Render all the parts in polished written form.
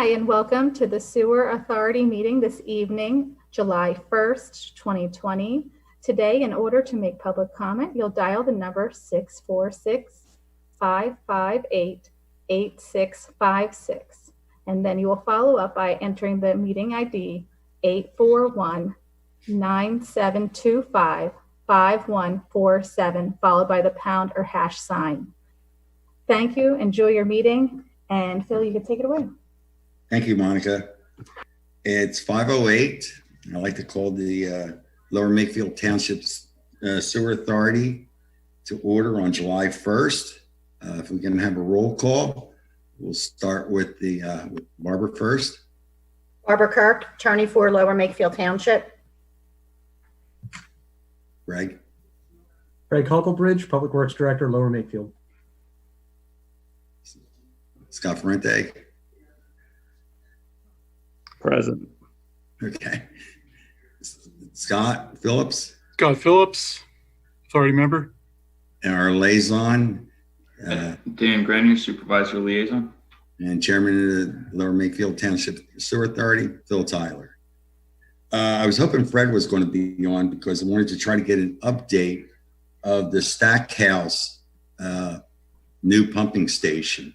Hi, and welcome to the Sewer Authority meeting this evening, July 1st, 2020. Today, in order to make public comment, you'll dial the number 646-558-8656, and then you will follow up by entering the meeting ID 841-9725-5147, followed by the pound or hash sign. Thank you. Enjoy your meeting. And Phil, you can take it away. Thank you, Monica. It's 5:08. I'd like to call the Lower Makefield Township Sewer Authority to order on July 1st. If we can have a roll call, we'll start with with Barbara first. Barbara Kirk, attorney for Lower Makefield Township. Greg Hucklebridge, Public Works Director, Lower Makefield. Scott Ferrante. Present. Okay. Scott Phillips. Scott Phillips, authority member. And our liaison. Dan Grenier, supervisor liaison. And chairman of the Lower Makefield Township Sewer Authority, Phil Tyler. I was hoping Fred was going to be on because I wanted to try to get an update of the Stackhouse new pumping station.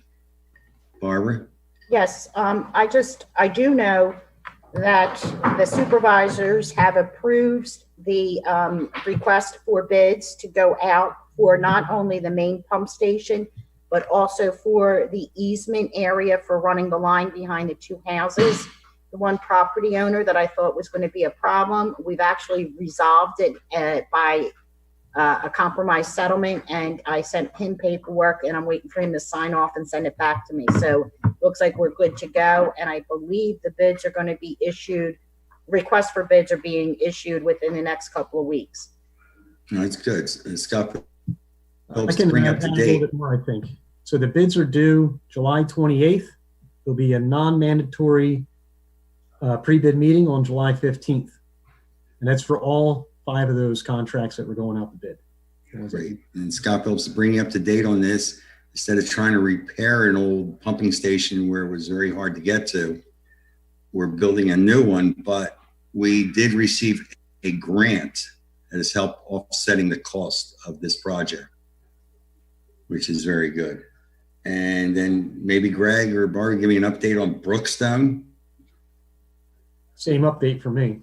Barbara? Yes, I do know that the supervisors have approved the request for bids to go out for not only the main pump station, but also for the easement area for running the line behind the two houses. The one property owner that I thought was going to be a problem, we've actually resolved it by a compromise settlement, and I sent him paperwork and I'm waiting for him to sign off and send it back to me. So looks like we're good to go. And I believe the bids are going to be issued, requests for bids are being issued within the next couple of weeks. That's good. Scott, I can bring up add to a date. little bit more, I think. So the bids are due July 28th. There'll be a non-mandatory pre-bid meeting on July 15th. And that's for all 5 of those contracts that were going out to bid. Great. And Scott Phillips, bringing up to date on this, instead of trying to repair an old pumping station where it was very hard to get to, we're building a new one, but we did receive a grant that has helped offsetting the cost of this project, which is very good. And then maybe Greg or Barbara give me an update on Brookstone. Same update for me.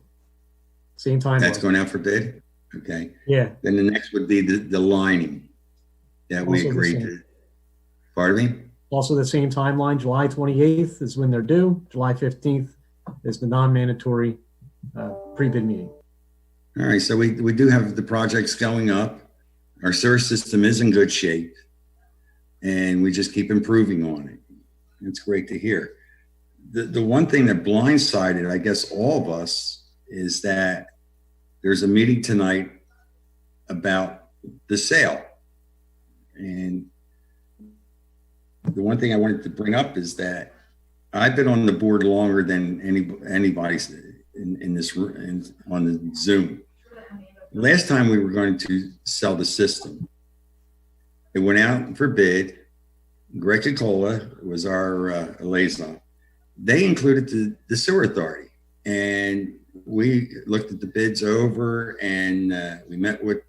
Same time. That's going out for bid? Okay. Yeah. Then the next would be the lining that we Also agreed to. Pardon me? Also the same timeline, July 28th is when they're due. July 15th is the non-mandatory pre-bid meeting. All right, so we do have the projects going up. Our sewer system is in good shape, and we just keep improving on it. It's great to hear. The one thing that blindsided, I guess, all of us is that there's a meeting tonight about the sale. And the one thing I wanted to bring up is that I've been on the board longer than anybody's in this on the Zoom. Last time we were going to sell the system, it went out for bid. Greg Cola was our liaison. They included the sewer authority, and we looked at the bids over, and we met with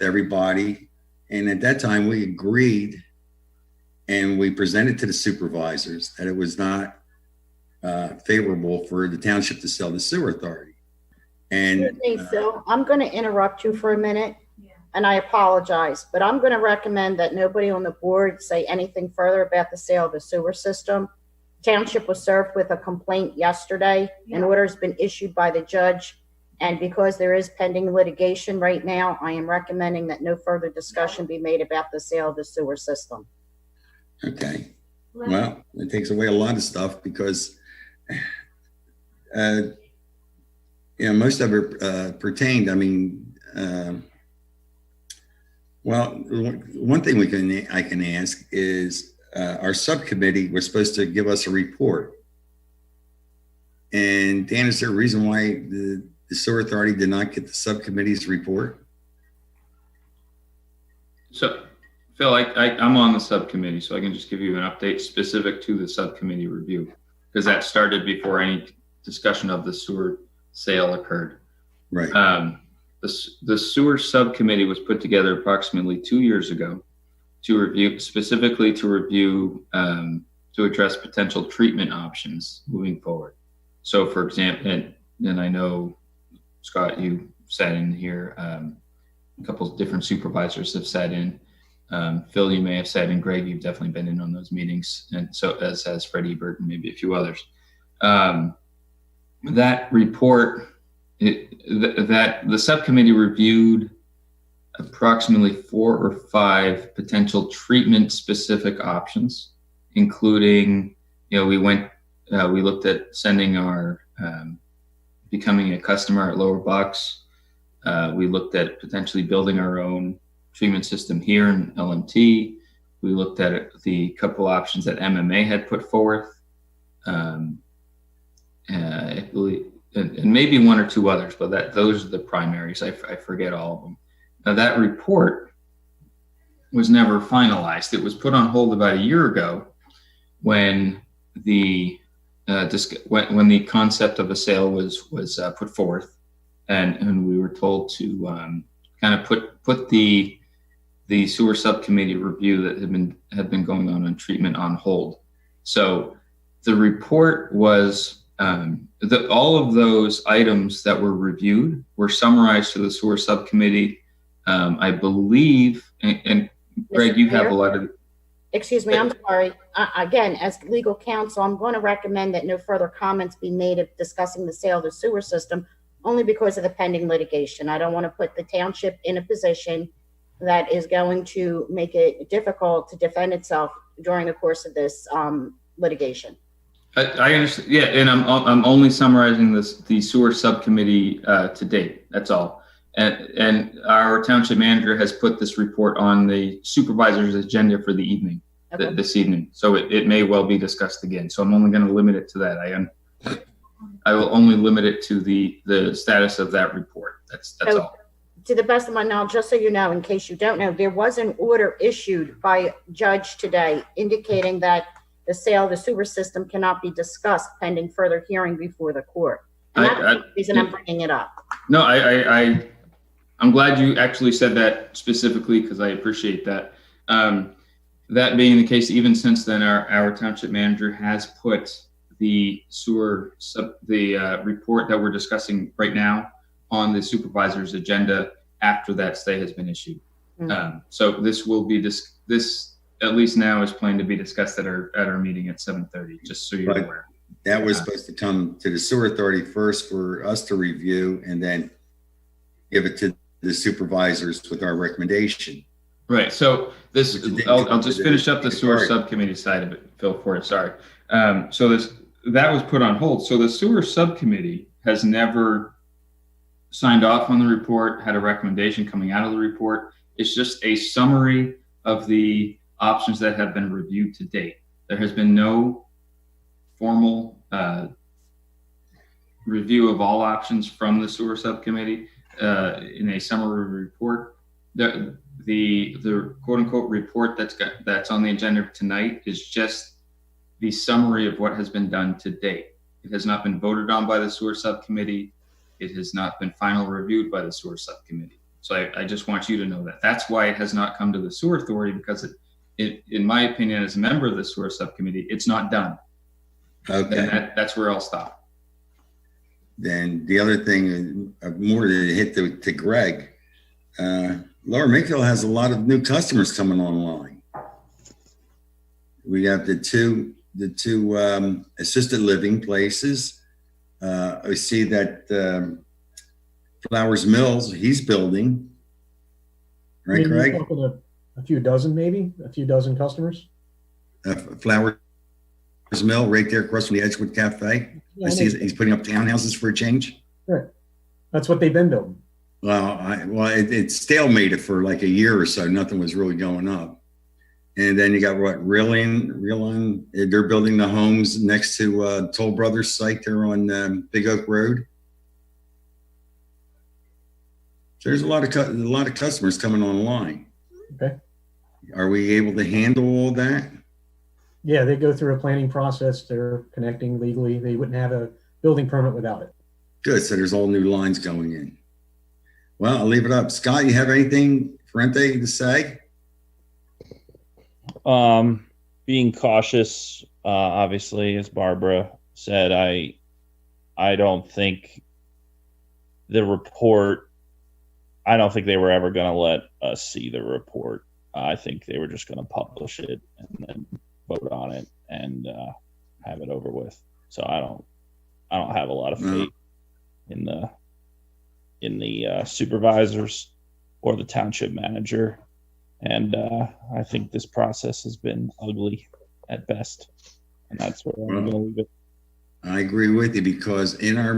everybody. And at that time, we agreed, and we presented to the supervisors that it was not favorable for the township to sell the sewer authority. And Excuse me, Phil, I'm going to interrupt you for a minute, and I apologize, but I'm going to recommend that nobody on the board say anything further about the sale of the sewer system. Township was served with a complaint yesterday. An order has been issued by the judge, and because there is pending litigation right now, I am recommending that no further discussion be made about the sale of the sewer system. okay, well, it takes away a lot of stuff because most of it pertained. I mean, well, one thing I can ask is our subcommittee was supposed to give us a report. And Dan, is there a reason why the sewer authority did not get the subcommittee's report? So, Phil, I'm on the subcommittee, so I can just give you an update specific to the subcommittee review. because that started before any discussion of the sewer sale occurred. Right. The sewer subcommittee was put together approximately 2 years ago to address potential treatment options moving forward. So, for example, and I know, Scott, you sat in here, a couple of different supervisors have sat in. Phil, you may have sat in. Greg, you've definitely been in on those meetings, and so as has Freddie Burton, maybe a few others. That report, that the subcommittee reviewed approximately 4 or 5 potential treatment-specific options, including, we looked at sending our becoming a customer at Lower Bucks. We looked at potentially building our own treatment system here in LMT. We looked at the couple options that MMA had put forth. I believe, and maybe 1 or 2 others, but those are the primaries. I forget all of them. Now, that report was never finalized. It was put on hold about a year ago when the concept of a sale was put forth, and we were told to kind of put the sewer subcommittee review that had been going on treatment on hold. So the report was all of those items that were reviewed were summarized to the sewer subcommittee. I believe, and Greg, you have a lot of. Excuse me, I'm sorry. Again, as legal counsel, I'm going to recommend that no further comments be made of discussing the sale of the sewer system, only because of the pending litigation. I don't want to put the township in a position that is going to make it difficult to defend itself during the course of this litigation. I understand. Yeah, and I'm only summarizing the sewer subcommittee to date. That's all. And our township manager has put this report on the supervisor's agenda for the evening, Okay. this evening. So it may well be discussed again. So I'm only going to limit it to that. I will only limit it to the status of that report. That's all. To the best of my knowledge, just so you know, in case you don't know, there was an order issued by a judge today indicating that the sale of the sewer system cannot be discussed pending further hearing before the court. And that's the reason I'm bringing it up. No, I'm glad you actually said that specifically, because I appreciate that. That being the case, even since then, our township manager has put the report that we're discussing right now on the supervisor's agenda after that stay has been issued. Mm-hmm. So this will be this at least now is planned to be discussed at our meeting at 7:30. Just so you're aware. That was supposed to come to the sewer authority first for us to review, and then give it to the supervisors with our recommendation. Right. So I'll just finish up the sewer subcommittee side of it, Phil, for it. Sorry. So that was put on hold. So the sewer subcommittee has never signed off on the report, had a recommendation coming out of the report. It's just a summary of the options that have been reviewed to date. There has been no formal review of all options from the sewer subcommittee in a summary report. The quote unquote report that's on the agenda tonight is just the summary of what has been done to date. It has not been voted on by the sewer subcommittee. It has not been final reviewed by the sewer subcommittee. So I just want you to know that. That's why it has not come to the sewer authority, because it in my opinion, as a member of the sewer subcommittee, it's not done. Okay. And that's where I'll stop. Then the other thing, more to hit to Greg, Lower Makefield has a lot of new customers coming online. We have the two assisted living places. I see that Flowers Mills, he's building, right, Greg? A few dozen, maybe a few dozen customers. Flowers Mill, right there across from the Edgewood Cafe. Yeah, I see he's putting up townhouses for a change. Right, that's what they've been building. Well, it's stalemated for like a year or so. Nothing was really going up. And then you got what, Reeling, they're building the homes next to Toll Brothers site there on Big Oak Road. So there's a lot of customers coming online. Okay. Are we able to handle all that? Yeah, they go through a planning process. They're connecting legally. They wouldn't have a building permit without it. Good. So there's all new lines going in. Well, I'll leave it up. Scott, you have anything, Ferrante, to say? Being cautious, obviously, as Barbara said, I don't think the report, I don't think they were ever going to let us see the report. I think they were just going to publish it and then vote on it and have it over with. So I don't have a lot of faith in the supervisors or the township manager. And I think this process has been ugly at best. And that's where I'm going to leave it. I agree with you, because in our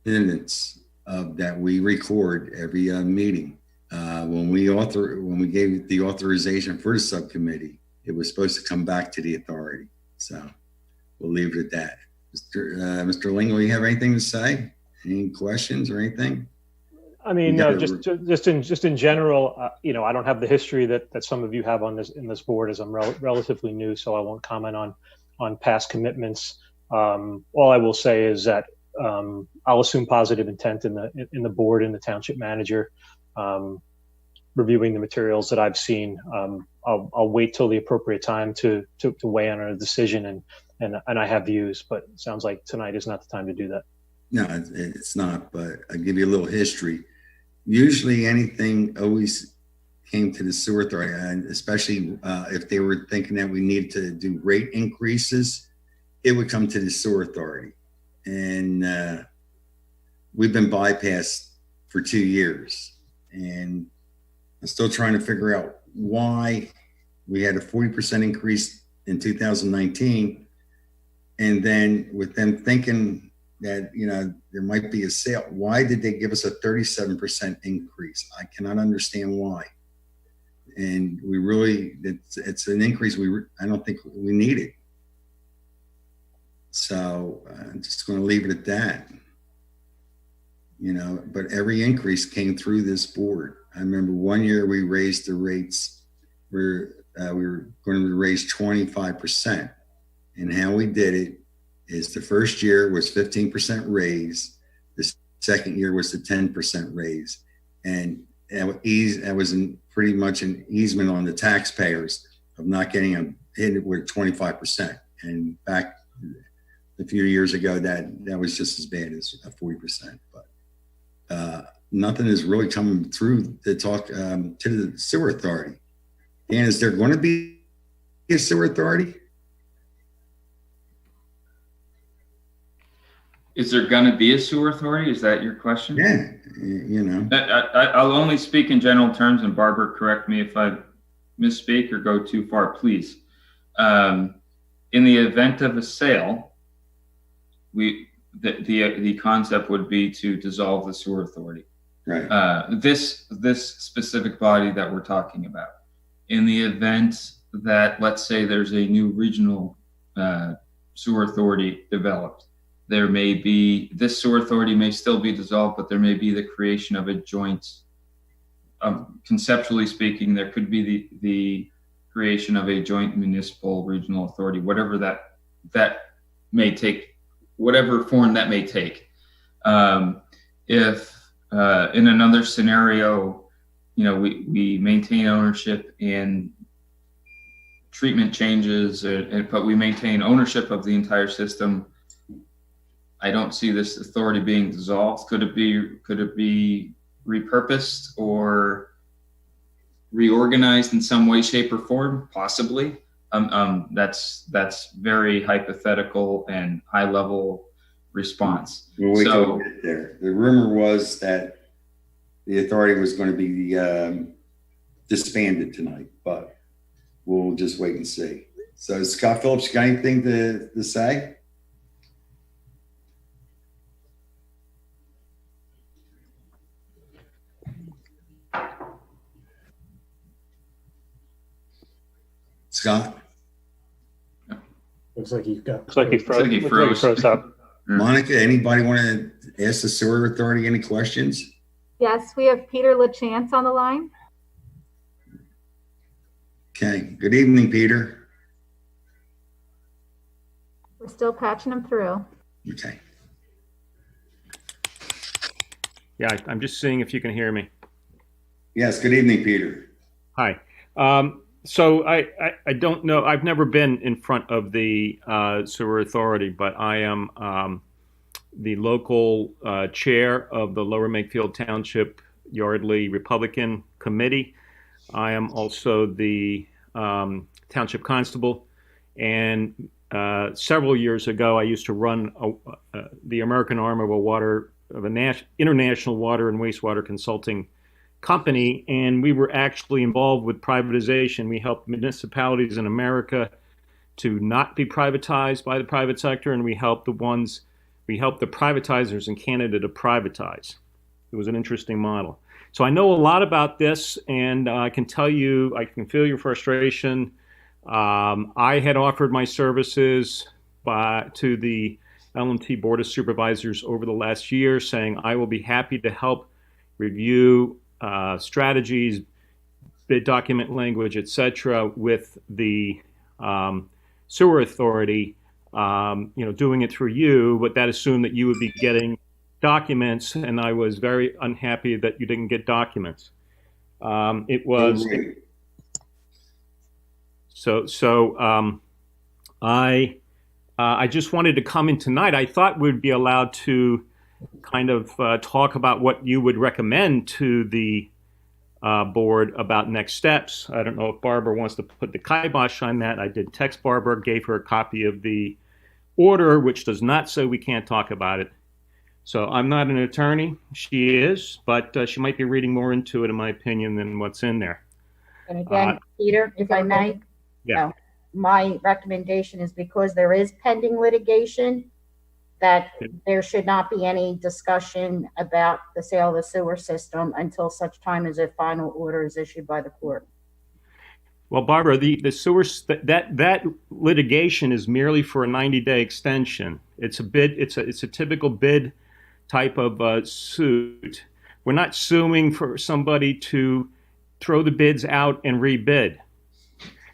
minutes that we record every meeting, when we gave the authorization for the subcommittee, it was supposed to come back to the authority. So we'll leave it at that. Mr. Lingle, you have anything to say? Any questions or anything? I mean, no, just in general, I don't have the history that some of you have in this board, as I'm relatively new, so I won't comment on past commitments. All I will say is that I'll assume positive intent in the board and the township manager. Reviewing the materials that I've seen, I'll wait till the appropriate time to weigh in on a decision, and I have views, but it sounds like tonight is not the time to do that. No, it's not, but I'll give you a little history. Usually anything always came to the sewer authority, and especially if they were thinking that we needed to do rate increases, it would come to the sewer authority. And we've been bypassed for 2 years. And I'm still trying to figure out why we had a 40% increase in 2019. And then with them thinking that, there might be a sale, why did they give us a 37% increase? I cannot understand why. And it's an increase I don't think we needed. So I'm just going to leave it at that. But every increase came through this board. I remember one year we raised the rates where we were going to raise 25%. And how we did it is the first year was 15% raise. The second year was the 10% raise. And that was pretty much an easement on the taxpayers of not getting hit with 25%. And back a few years ago, that was just as bad as 40%. But nothing is really coming through to talk to the sewer authority. Dan, is there going to be a sewer authority? Is there going to be a sewer authority? Is that your question? Yeah, I'll only speak in general terms, and Barbara, correct me if I misspeak or go too far, please. In the event of a sale, the concept would be to dissolve the sewer authority. Right. This specific body that we're talking about. In the event that, let's say, there's a new regional sewer authority developed, this sewer authority may still be dissolved, but there may be the creation of a joint, conceptually speaking, there could be the creation of a joint municipal regional authority, whatever that may take, whatever form that may take. If in another scenario, we maintain ownership and treatment changes, but we maintain ownership of the entire system, I don't see this authority being dissolved. Could it be repurposed or reorganized in some way, shape, or form? Possibly. That's very hypothetical and high level response. We'll wait till we get there. The rumor was that the authority was going to be disbanded tonight, but we'll just wait and see. So, Scott Phillips, you got anything to say? Scott? Looks like he froze up. Monica, anybody want to ask the sewer authority any questions? Yes, we have Peter LaChance on the line. Okay. Good evening, Peter. We're still patching them through. Okay. Yeah, I'm just seeing if you can hear me. Yes, good evening, Peter. Hi. So I don't know. I've never been in front of the sewer authority, but I am the local chair of the Lower Makefield Township Yardley Republican Committee. I am also the township constable, and several years ago, I used to run the American arm of an international water and wastewater consulting company, and we were actually involved with privatization. We helped municipalities in America to not be privatized by the private sector, and we helped the privatizers in Canada to privatize. It was an interesting model. So I know a lot about this, and I can tell you, I can feel your frustration. I had offered my services to the LMT Board of Supervisors over the last year, saying I will be happy to help review strategies, bid document language, etc., with the sewer authority. Doing it through you, but that assumed that you would be getting documents, and I was very unhappy that you didn't get documents. It was I just wanted to come in tonight. I thought we'd be allowed to kind of talk about what you would recommend to the board about next steps. I don't know if Barbara wants to put the kibosh on that. I did text Barbara, gave her a copy of the order, which does not say we can't talk about it. So I'm not an attorney. She is, but she might be reading more into it, in my opinion, than what's in there. And again, Peter, if I may, Yeah. My recommendation is because there is pending litigation, that there should not be any discussion about the sale of the sewer system until such time as a final order is issued by the court. Well, Barbara, the sewer that litigation is merely for a 90-day extension. It's a bid. It's a typical bid type of suit. We're not suing for somebody to throw the bids out and rebid.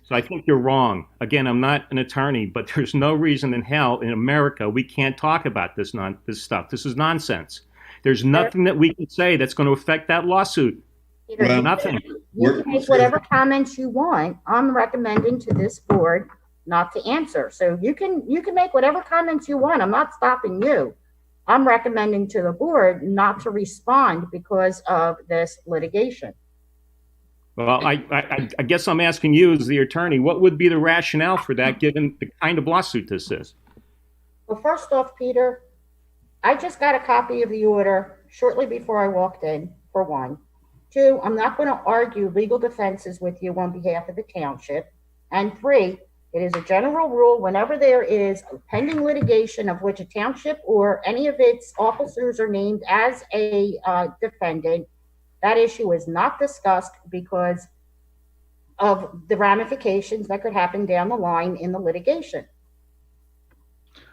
So I think you're wrong. Again, I'm not an attorney, but there's no reason in hell in America we can't talk about this stuff. This is nonsense. There's nothing that we can say that's going to affect that lawsuit. Peter, Nothing. You can make whatever comments you want. I'm recommending to this board not to answer. So you can make whatever comments you want. I'm not stopping you. I'm recommending to the board not to respond because of this litigation. Well, I guess I'm asking you as the attorney, what would be the rationale for that given the kind of lawsuit this is? Well, first off, Peter, I just got a copy of the order shortly before I walked in, for one. Two, I'm not going to argue legal defenses with you on behalf of the township. And three, it is a general rule whenever there is a pending litigation of which a township or any of its officers are named as a defendant, that issue is not discussed because of the ramifications that could happen down the line in the litigation.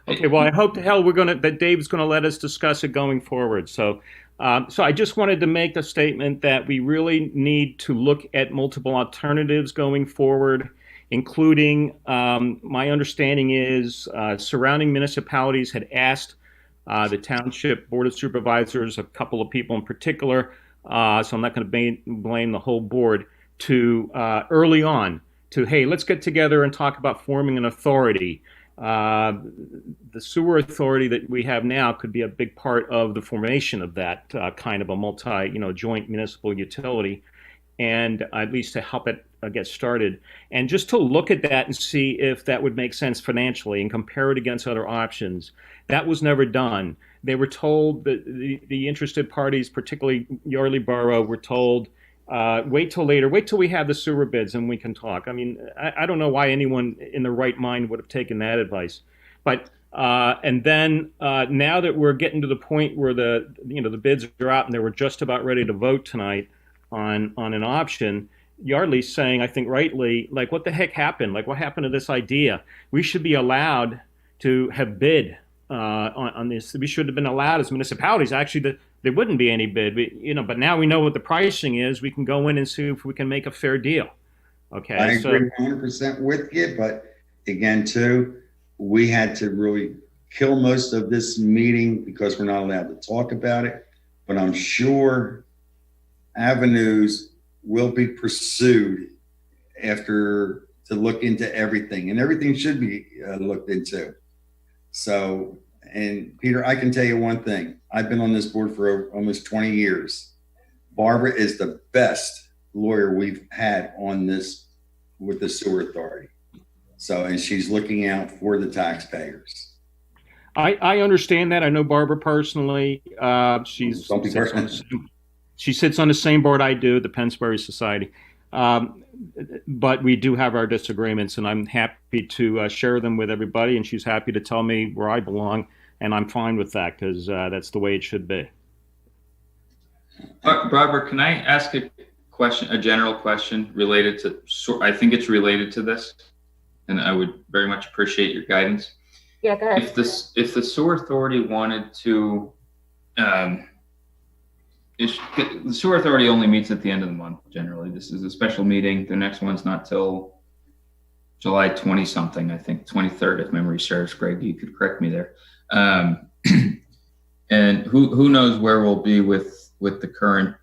Okay, well, I hope to hell that Dave's going to let us discuss it going forward. So I just wanted to make a statement that we really need to look at multiple alternatives going forward, including my understanding is surrounding municipalities had asked the Township Board of Supervisors, a couple of people in particular, so I'm not going to blame the whole board, to early on to, hey, let's get together and talk about forming an authority. The sewer authority that we have now could be a big part of the formation of that kind of a joint municipal utility, and at least to help it get started. And just to look at that and see if that would make sense financially and compare it against other options. That was never done. They were told that the interested parties, particularly Yardley Borough, were told, wait till later, wait till we have the sewer bids and we can talk. I mean, I don't know why anyone in their right mind would have taken that advice. But and then now that we're getting to the point where the bids are out and they were just about ready to vote tonight on an option, Yardley's saying, I think rightly, like, what the heck happened? Like, what happened to this idea? We should be allowed to have bid on this. We should have been allowed as municipalities. Actually, there wouldn't be any bid. But now we know what the pricing is. We can go in and see if we can make a fair deal. Okay. I agree 100% with you, but again, too, we had to really kill most of this meeting because we're not allowed to talk about it. But I'm sure avenues will be pursued after to look into everything, and everything should be looked into. So, and Peter, I can tell you one thing. I've been on this board for almost 20 years. Barbara is the best lawyer we've had on this with the sewer authority. So, and she's looking out for the taxpayers. I understand that. I know Barbara personally. She sits on the same board I do, the Pennsbury Society. But we do have our disagreements, and I'm happy to share them with everybody. And she's happy to tell me where I belong, and I'm fine with that because that's the way it should be. Barbara, can I ask a question, a general question related to? I think it's related to this, and I would very much appreciate your guidance. Yeah, go ahead. If the sewer authority wanted to, the sewer authority only meets at the end of the month generally. This is a special meeting. The next one's not till July 20 something, I think 23rd, if memory serves. Greg, you could correct me there. And who knows where we'll be with the current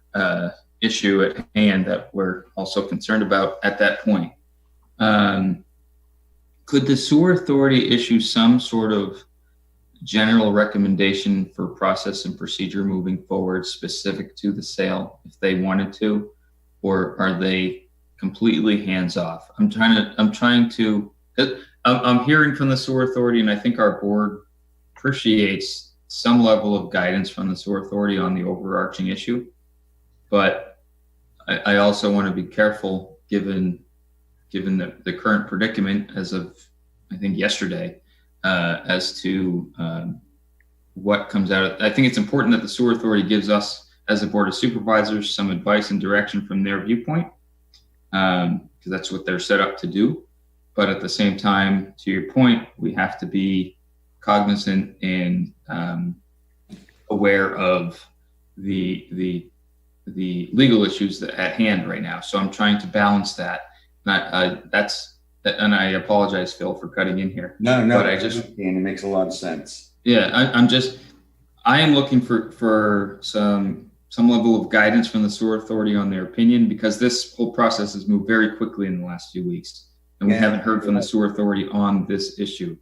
issue at hand that we're also concerned about at that point. Could the sewer authority issue some sort of general recommendation for process and procedure moving forward specific to the sale if they wanted to, or are they completely hands off? I'm hearing from the sewer authority, and I think our board appreciates some level of guidance from the sewer authority on the overarching issue. But I also want to be careful given the current predicament as of, I think, yesterday, as to what comes out of. I think it's important that the sewer authority gives us, as a board of supervisors, some advice and direction from their viewpoint, because that's what they're set up to do. But at the same time, to your point, we have to be cognizant and aware of the legal issues at hand right now. So I'm trying to balance that. And I apologize, Phil, for cutting in here. No, but it makes a lot of sense. Yeah, I am looking for some level of guidance from the sewer authority on their opinion, because this whole process has moved very quickly in the last few weeks, and we haven't heard from the sewer authority on this issue.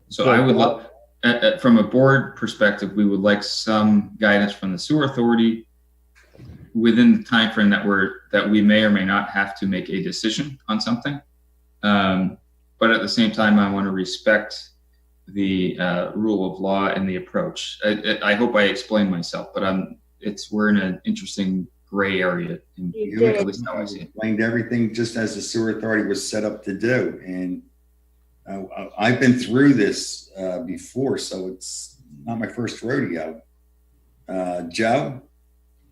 So I would love, from a board perspective, we would like some guidance from the sewer authority within the time frame that we may or may not have to make a decision on something. But at the same time, I want to respect the rule of law and the approach. I hope I explained myself, but we're in an interesting gray area. At least how I see it. Explained everything just as the sewer authority was set up to do, and I've been through this before, so it's not my first rodeo. Joe?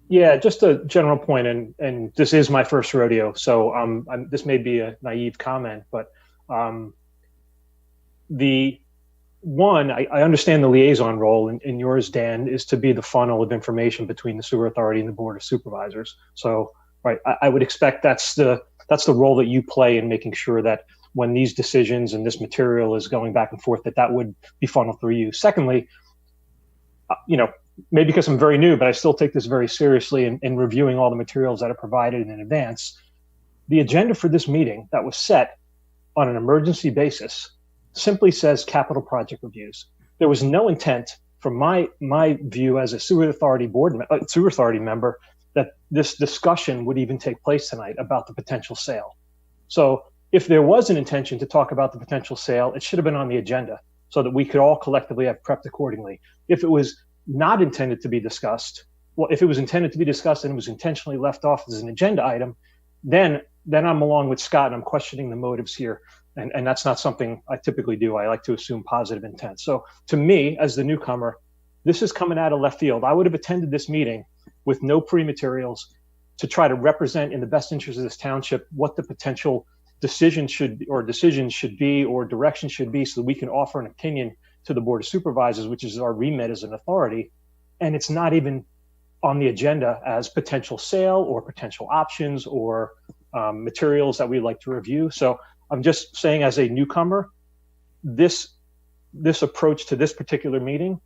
Yeah, just a general point, and this is my first rodeo, so this may be a naive comment, but I understand the liaison role, and yours, Dan, is to be the funnel of information between the sewer authority and the board of supervisors. So, right, I would expect that's the role that you play in making sure that when these decisions and this material is going back and forth, that would be funneled through you. Secondly, maybe because I'm very new, but I still take this very seriously in reviewing all the materials that are provided in advance. The agenda for this meeting that was set on an emergency basis simply says capital project reviews. There was no intent from my view as a sewer authority member that this discussion would even take place tonight about the potential sale. So if there was an intention to talk about the potential sale, it should have been on the agenda so that we could all collectively have prepped accordingly. If it was not intended to be discussed, if it was intended to be discussed and it was intentionally left off as an agenda item, then I'm along with Scott and I'm questioning the motives here. And that's not something I typically do. I like to assume positive intent. So to me, as the newcomer, this is coming out of left field. I would have attended this meeting with no pre-materials to try to represent in the best interest of this township what the potential decisions should be or direction should be, so that we can offer an opinion to the board of supervisors, which is our remit as an authority. And it's not even on the agenda as potential sale or potential options or materials that we'd like to review. So I'm just saying, as a newcomer, this this approach to this particular meeting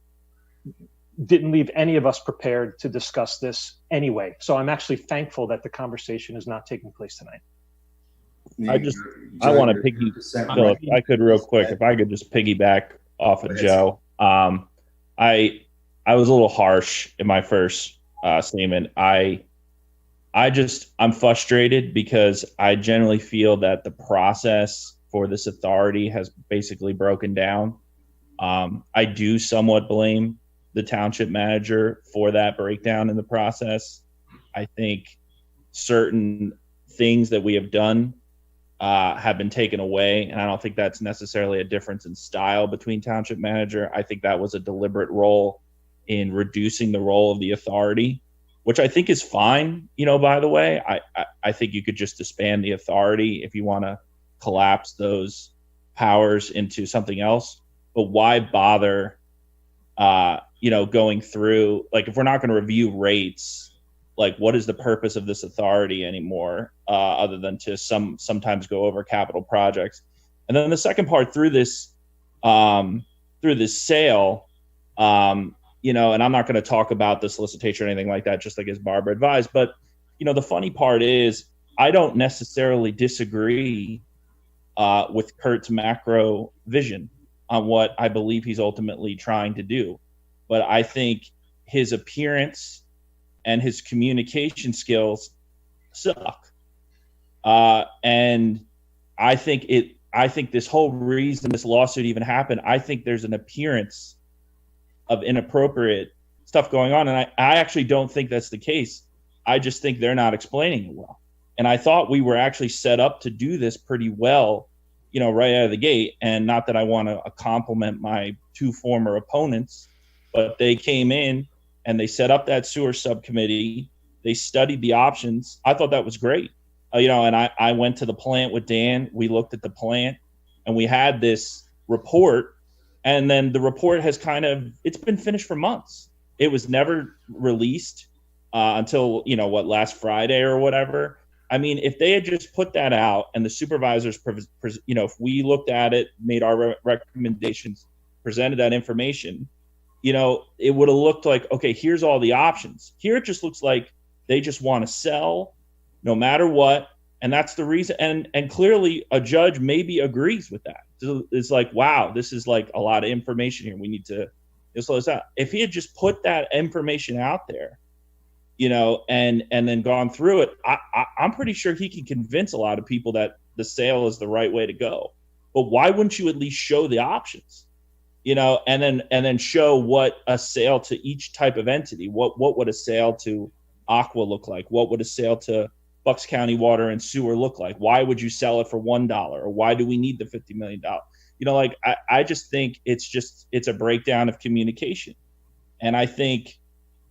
didn't leave any of us prepared to discuss this anyway. So I'm actually thankful that the conversation is not taking place tonight. I want to Philip, if I could real quick, if I could just piggyback off of Joe. I was a little harsh in my first statement. I'm frustrated because I generally feel that the process for this authority has basically broken down. I do somewhat blame the township manager for that breakdown in the process. I think certain things that we have done have been taken away, and I don't think that's necessarily a difference in style between township manager. I think that was a deliberate role in reducing the role of the authority, which I think is fine. By the way, I think you could just disband the authority if you want to collapse those powers into something else. But why bother, going through, like, if we're not going to review rates, like, what is the purpose of this authority anymore, other than to sometimes go over capital projects? And then the second part, through this sale, and I'm not going to talk about the solicitation or anything like that, just like as Barbara advised. But, the funny part is I don't necessarily disagree with Kurt's macro vision on what I believe he's ultimately trying to do. But I think his appearance and his communication skills suck. And I think this whole reason this lawsuit even happened, I think there's an appearance of inappropriate stuff going on. And I actually don't think that's the case. I just think they're not explaining it well. And I thought we were actually set up to do this pretty well, right out of the gate. And not that I want to compliment my two former opponents, but they came in and they set up that sewer subcommittee. They studied the options. I thought that was great. And I went to the plant with Dan. We looked at the plant and we had this report. And then the report has it's been finished for months. It was never released until, last Friday or whatever. I mean, if they had just put that out and the supervisors, if we looked at it, made our recommendations, presented that information, it would have looked like, okay, here's all the options. Here it just looks like they just want to sell no matter what. And that's the reason. And clearly a judge maybe agrees with that. It's like, wow, this is like a lot of information here. We need to slow this out. If he had just put that information out there, and then gone through it, I'm pretty sure he can convince a lot of people that the sale is the right way to go. But why wouldn't you at least show the options? And then show what a sale to each type of entity, what would a sale to Aqua look like? What would a sale to Bucks County Water and Sewer look like? Why would you sell it for $1? Or why do we need the $50 million? I just think it's a breakdown of communication. And I think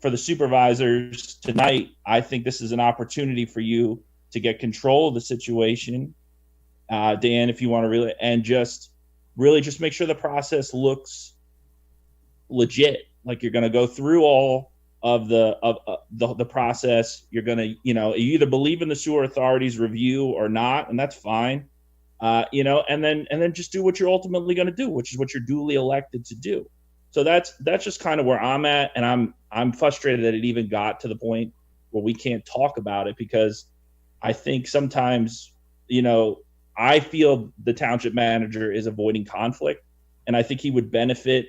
for the supervisors tonight, I think this is an opportunity for you to get control of the situation. Dan, if you want to really just make sure the process looks legit. Like you're going to go through all of the process. You're going to, you either believe in the sewer authority's review or not, and that's fine. And then just do what you're ultimately going to do, which is what you're duly elected to do. So that's just kind of where I'm at. And I'm frustrated that it even got to the point where we can't talk about it, because I think sometimes, I feel the township manager is avoiding conflict, and I think he would benefit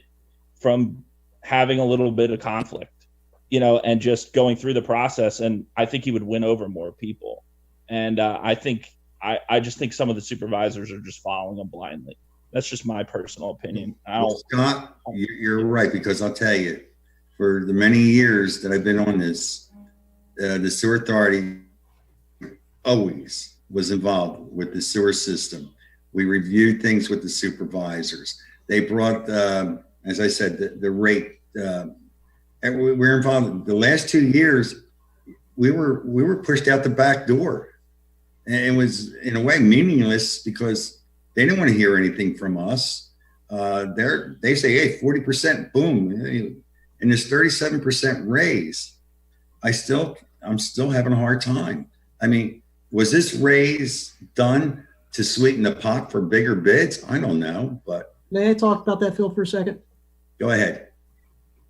from having a little bit of conflict, and just going through the process. And I think he would win over more people. And I just think some of the supervisors are just following him blindly. That's just my personal opinion. Scott, you're right, because I'll tell you, for the many years that I've been on this, the sewer authority always was involved with the sewer system. We reviewed things with the supervisors. They brought, as I said, the rate. And we're involved. The last 2 years, we were pushed out the back door, and it was in a way meaningless because they didn't want to hear anything from us. They say, hey, 40%, boom, and this 37% raise. I'm still having a hard time. I mean, was this raise done to sweeten the pot for bigger bids? I don't know, but May I talk about that, Phil, for a second? Go ahead.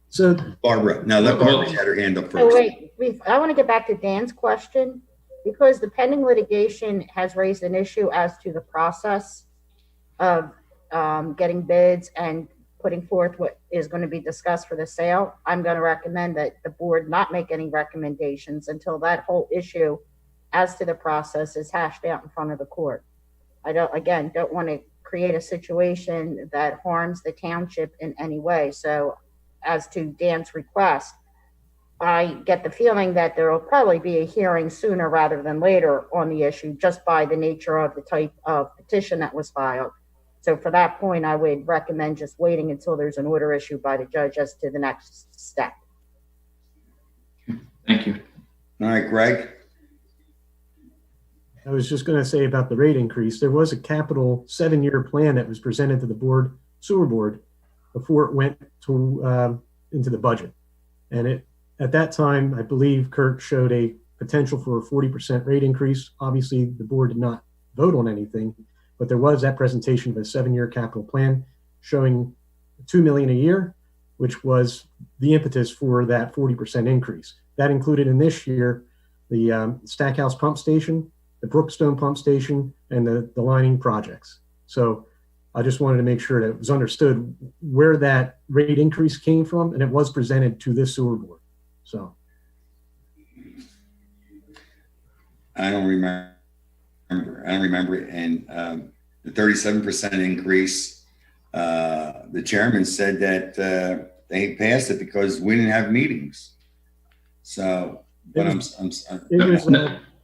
So, Barbara. No, let Barbara had her hand up Oh, first. wait, I want to get back to Dan's question because the pending litigation has raised an issue as to the process of getting bids and putting forth what is going to be discussed for the sale. I'm going to recommend that the board not make any recommendations until that whole issue as to the process is hashed out in front of the court. I don't want to create a situation that harms the township in any way. So as to Dan's request, I get the feeling that there will probably be a hearing sooner rather than later on the issue, just by the nature of the type of petition that was filed. So for that point, I would recommend just waiting until there's an order issued by the judge as to the next step. Thank you. All right, Greg. I was just going to say about the rate increase. There was a capital 7-year plan that was presented to the sewer board before it went to into the budget. And at that time, I believe Kurt showed a potential for a 40% rate increase. Obviously, the board did not vote on anything, but there was that presentation of a 7-year capital plan showing $2 million a year, which was the impetus for that 40% increase. That included in this year the Stackhouse pump station, the Brookstone pump station, and the lining projects. So I just wanted to make sure that it was understood where that rate increase came from, and it was presented to this sewer board. So I don't remember. And the 37% increase, the chairman said that they passed it because we didn't have meetings. So, but it was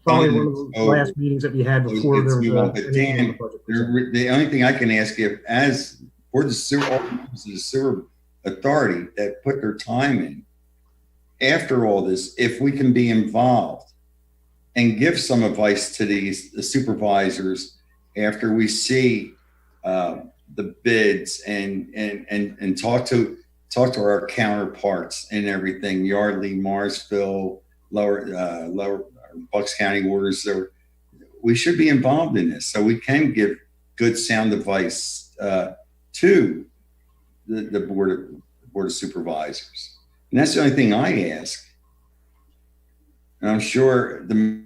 probably one of the last meetings that we had before there was Dan, the only thing I can ask you, as for the sewer authority that put their time in, after all this, if we can be involved and give some advice to the supervisors after we see the bids and talk to our counterparts and everything, Yardley, Marsville, lower Bucks County waters, we should be involved in this so we can give good sound advice to the board of supervisors. And that's the only thing I ask. And I'm sure the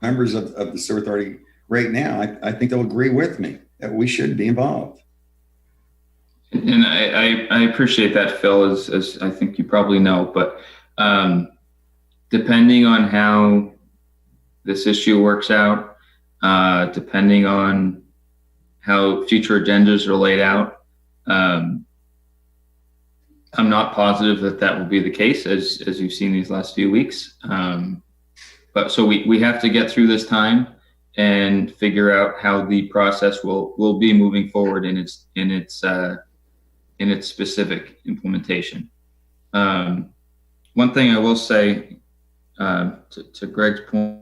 members of the sewer authority right now, I think they'll agree with me that we should be involved. And I appreciate that, Phil, as I think you probably know, but depending on how this issue works out, depending on how future agendas are laid out, I'm not positive that will be the case as you've seen these last few weeks. But so we have to get through this time and figure out how the process will be moving forward in its specific implementation. One thing I will say to Greg's point,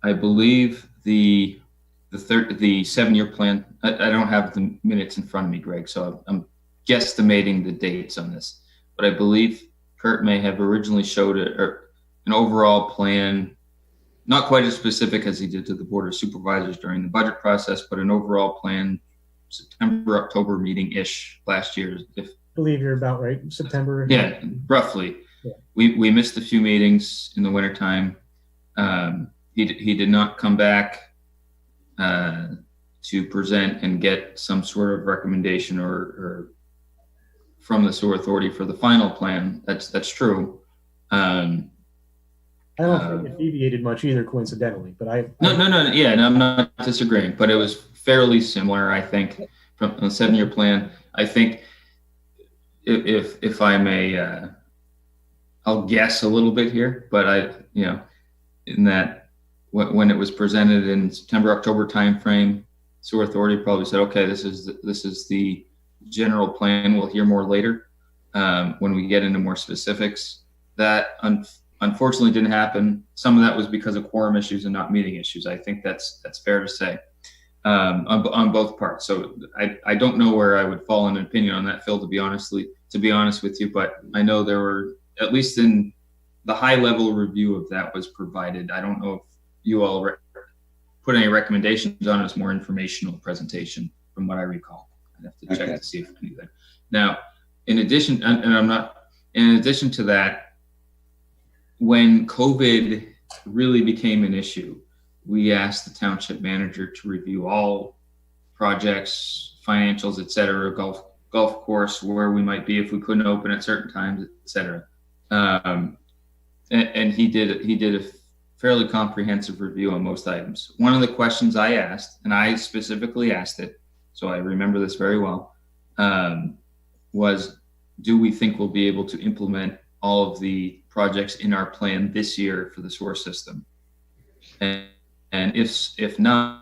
I believe the 7-year plan. I don't have the minutes in front of me, Greg, so I'm guesstimating the dates on this, but I believe Kurt may have originally showed an overall plan, not quite as specific as he did to the Board of Supervisors during the budget process, but an overall plan, September, October meeting-ish last year. I believe you're about right, September. Yeah, roughly. Yeah. We missed a few meetings in the wintertime. He did not come back to present and get some sort of recommendation or from the sewer authority for the final plan. That's true. I don't think it deviated much either, coincidentally, but No. Yeah, and I'm not disagreeing, but it was fairly similar, I think, from the 7-year plan. I think if I may, I'll guess a little bit here, but in that when it was presented in September, October timeframe, sewer authority probably said, okay, this is the general plan. We'll hear more later when we get into more specifics. That unfortunately didn't happen. Some of that was because of quorum issues and not meeting issues. I think that's fair to say on both parts. So I don't know where I would fall in an opinion on that, Phil, to be honest with you, but I know there were, at least in the high level review of that was provided. I don't know if you all put any recommendations on it. It's more informational presentation from what I recall. I'd have to check Okay. to see if anything. Now, in addition, in addition to that, when COVID really became an issue, we asked the township manager to review all projects, financials, et cetera, golf course, where we might be if we couldn't open at certain times, et cetera. And he did a fairly comprehensive review on most items. One of the questions I asked, and I specifically asked it, so I remember this very well, was, do we think we'll be able to implement all of the projects in our plan this year for the sewer system? And if not,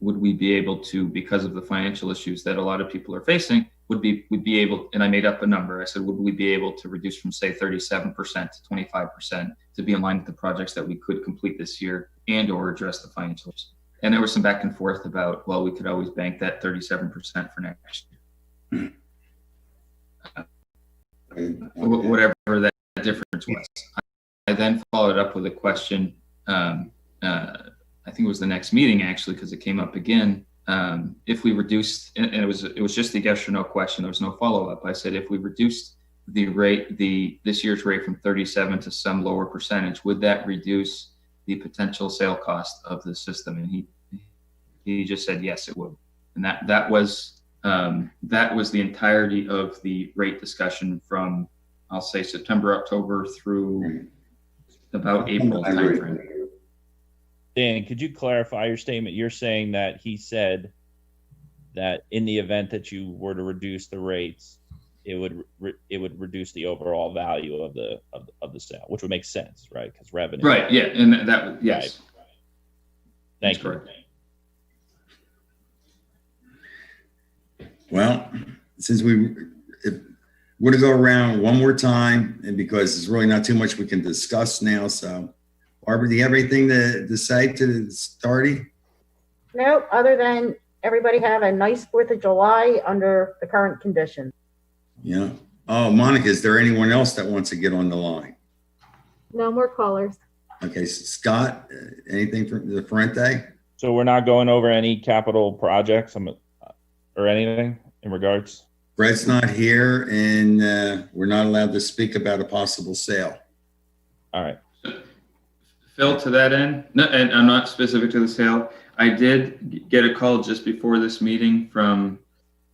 would we be able to, because of the financial issues that a lot of people are facing, would be able, and I made up a number. I said, would we be able to reduce from say 37% to 25% to be in line with the projects that we could complete this year and or address the financials? And there was some back and forth about, well, we could always bank that 37% for next year. Whatever that difference was. I then followed up with a question, I think it was the next meeting actually, because it came up again. If we reduced, and it was just a yes or no question, there was no follow-up. I said, if we reduced the rate, this year's rate from 37 to some lower percentage, would that reduce the potential sale cost of the system? And he just said, yes, it would. And that was the entirety of the rate discussion from, I'll say, September, October through about April timeframe. Dan, could you clarify your statement? You're saying that he said that in the event that you were to reduce the rates, it would reduce the overall value of the sale, which would make sense, right? Because revenue. Right. Yeah. And that yes. Right. Thank you. Correct. Well, since we're going to go around one more time, and because there's really not too much we can discuss now, so Barbara, do you have anything to say to the starty? No, other than everybody have a nice 4th of July under the current conditions. Yeah. Oh, Monica, is there anyone else that wants to get on the line? No more callers. Okay, Scott, anything from the Ferrante? So we're not going over any capital projects or anything in regards? Brett's not here, and we're not allowed to speak about a possible sale. All right. Phil, to that end, no, and I'm not specific to the sale, I did get a call just before this meeting from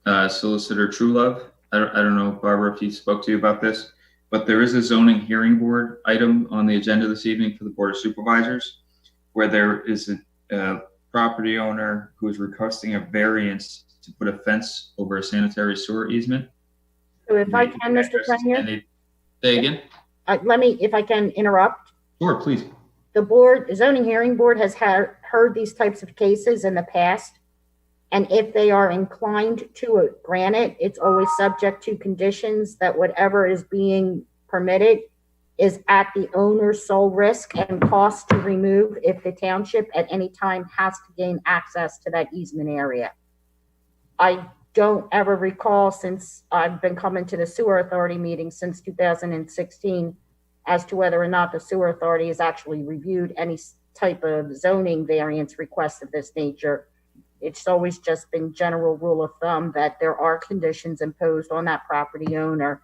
Solicitor Truelove. I don't know, Barbara, if he spoke to you about this, but there is a zoning hearing board item on the agenda this evening for the Board of Supervisors, where there is a property owner who is requesting a variance to put a fence over a sanitary sewer easement. So if I can, Mr. Premier, say again? if I can interrupt. Sure, please. The zoning hearing board has heard these types of cases in the past. And if they are inclined to grant it, it's always subject to conditions that whatever is being permitted is at the owner's sole risk and cost to remove if the township at any time has to gain access to that easement area. I don't ever recall, since I've been coming to the sewer authority meeting since 2016, as to whether or not the sewer authority has actually reviewed any type of zoning variance request of this nature. It's always just been general rule of thumb that there are conditions imposed on that property owner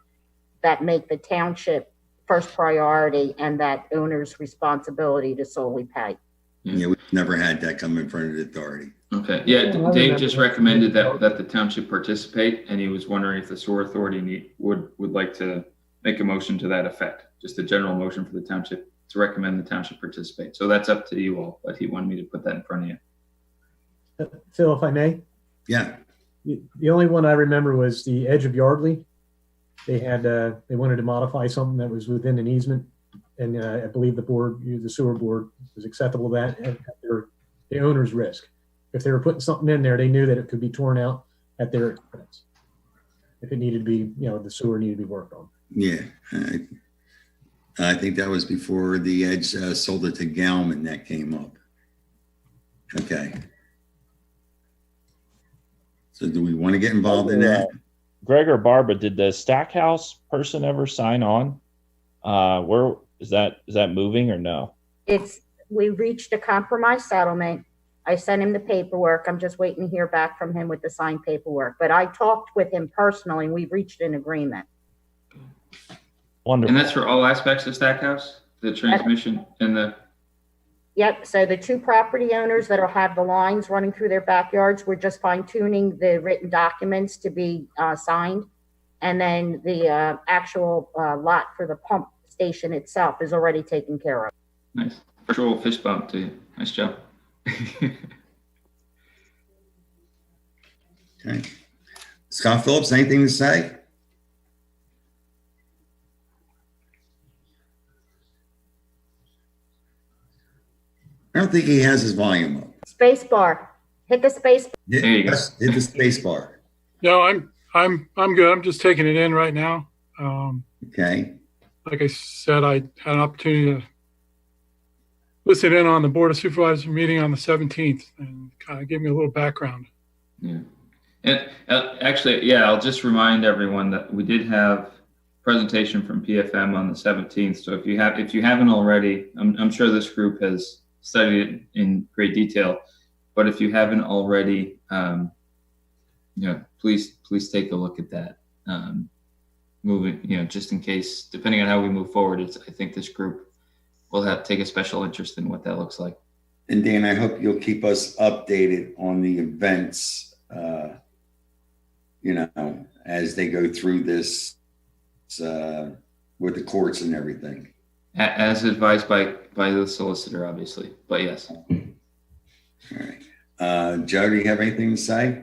that make the township first priority and that owner's responsibility to solely pay. Yeah, we've never had that come in front of the authority. Okay. Yeah, Dave just recommended that the township participate, and he was wondering if the sewer authority would like to make a motion to that effect. Just a general motion for the township to recommend the township participate. So that's up to you all, but he wanted me to put that in front of you. Phil, if I may? Yeah. The only one I remember was the edge of Yardley. They wanted to modify something that was within an easement, and I believe the sewer board was acceptable to that at the owner's risk. If they were putting something in there, they knew that it could be torn out at their expense. If it needed to be, the sewer needed to be worked on. Yeah. I think that was before the Edge sold it to Galman that came up. Okay. So do we want to get involved in that? Greg or Barbara, did the Stackhouse person ever sign on? Where is that moving or no? We reached a compromise settlement. I sent him the paperwork. I'm just waiting to hear back from him with the signed paperwork. But I talked with him personally, and we've reached an agreement. Wonderful. And that's for all aspects of Stackhouse, the transmission and the. Yep, so the two property owners that'll have the lines running through their backyards, we're just fine tuning the written documents to be signed. And then the actual lot for the pump station itself is already taken care of. Nice. Virtual fist bump to you. Nice job. Okay. Scott Phillips, anything to say? I don't think he has his volume up. Space bar. Hit the space. Hit, There you go. hit the space bar. No, I'm good. I'm just taking it in right now. Okay. Like I said, I had an opportunity to listen in on the Board of Supervisors meeting on the 17th and kind of give me a little background. Yeah. And actually, yeah, I'll just remind everyone that we did have a presentation from PFM on the 17th. So if you haven't already, I'm sure this group has studied it in great detail, but if you haven't already, please take a look at that. Moving, just in case, depending on how we move forward, I think this group will take a special interest in what that looks like. And Dan, I hope you'll keep us updated on the events, as they go through this with the courts and everything. As advised by the solicitor, obviously, but yes. All right. Joe, do you have anything to say?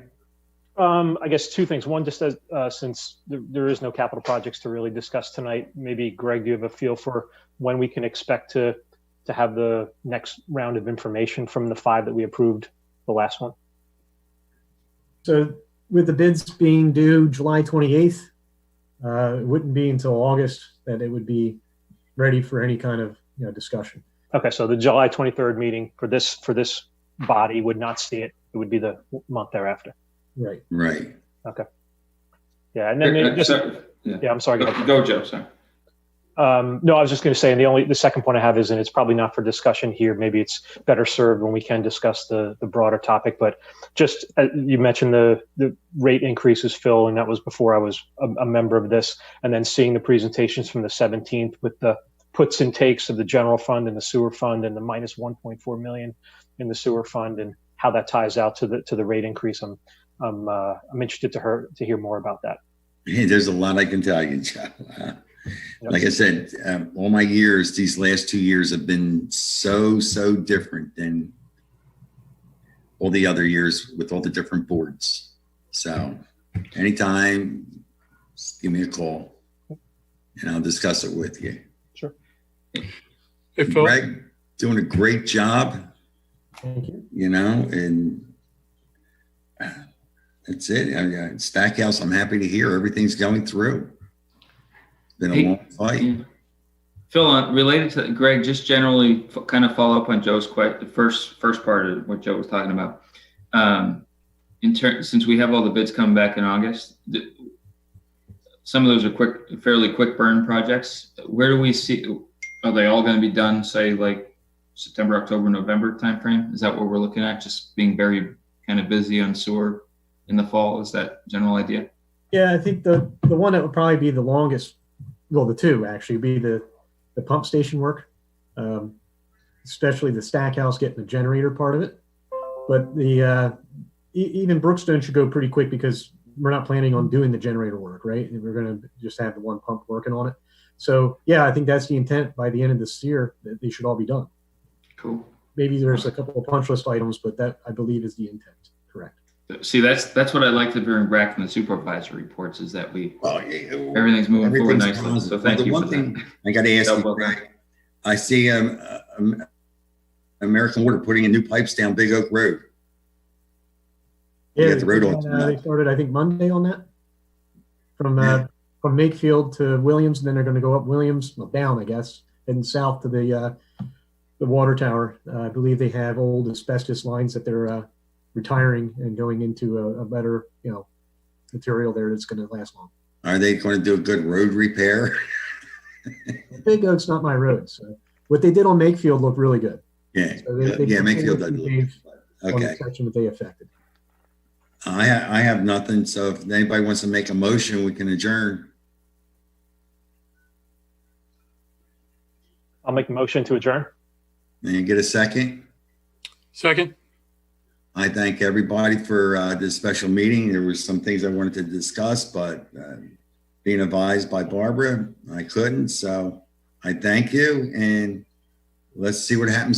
I guess two things. One, just as since there is no capital projects to really discuss tonight, maybe Greg, do you have a feel for when we can expect to have the next round of information from the 5 that we approved the last one? So with the bids being due July 28th, it wouldn't be until August that it would be ready for any kind of discussion. Okay, so the July 23rd meeting for this body would not see it. It would be the month thereafter. Right. Right. Okay. Yeah, and then I'm sorry. Go, Joe. Sorry. No, I was just going to say, and the second point I have is, and it's probably not for discussion here. Maybe it's better served when we can discuss the broader topic. But just you mentioned the rate increases, Phil, and that was before I was a member of this. And then seeing the presentations from the 17th with the puts and takes of the general fund and the sewer fund and the minus 1.4 million in the sewer fund and how that ties out to the rate increase. I'm interested to hear more about that. Hey, there's a lot I can tell you, Joe. Like I said, all my years, these last 2 years have been so different than all the other years with all the different boards. So anytime, just give me a call and I'll discuss it with you. Sure. Hey, Phil. Greg, doing a great job. Thank you. And that's it. Stackhouse, I'm happy to hear everything's going through. It's been a long fight. Yeah. Phil, related to Greg, just generally kind of follow up on Joe's first part of what Joe was talking about. Since we have all the bids coming back in August, some of those are fairly quick burn projects. Where do we see? Are they all going to be done, say, like September, October, November timeframe? Is that what we're looking at? Just being very kind of busy on sewer in the fall? Is that general idea? Yeah, I think the one that would probably be the longest, well, the two actually, be the pump station work, especially the Stackhouse getting the generator part of it. But the even Brookstone should go pretty quick because we're not planning on doing the generator work, right? We're going to just have the one pump working on it. So yeah, I think that's the intent by the end of this year that they should all be done. Cool. Maybe there's a couple of punch list items, but that I believe is the intent. Correct. See, that's what I like to bring back from the supervisor reports is that everything's moving forward nicely. Positive. So thank you for thing that. I got to ask you, Greg, I see American Water putting in new pipes down Big Oak Road. Yeah, got the road they started, I think, Monday on that. From Makefield to Williams, and then they're going to go up Williams, down, I guess, and south to the water tower. I believe they have old asbestos lines that they're retiring and going into a better, material there that's going to last long. Are they going to do a good road repair? Big Oak's not my road. So what they did on Makefield looked really good. Yeah, So they Makefield does. on Okay. the section that they affected. I have nothing. So if anybody wants to make a motion, we can adjourn. I'll make a motion to adjourn. And you get a second? Second? I thank everybody for this special meeting. There was some things I wanted to discuss, but being advised by Barbara, I couldn't. So I thank you, and let's see what happens